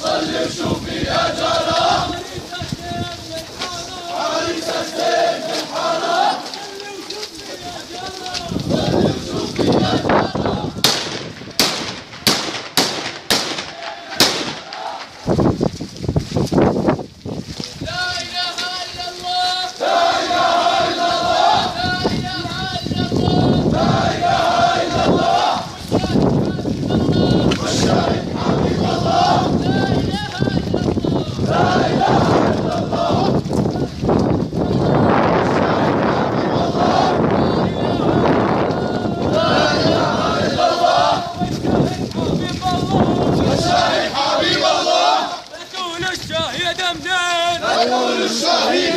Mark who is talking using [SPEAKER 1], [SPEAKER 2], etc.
[SPEAKER 1] صلي وشوفي يا جارة عريس الزين في الحارة. صلي وشوفي يا جارة. لا إله إلا الله لا إله إلا الله لا إله إلا الله والشاهد حبيب الله لا إله إلا الله والشاهد حبيب الله. يقول الشاهد أمجد يقول الشاهد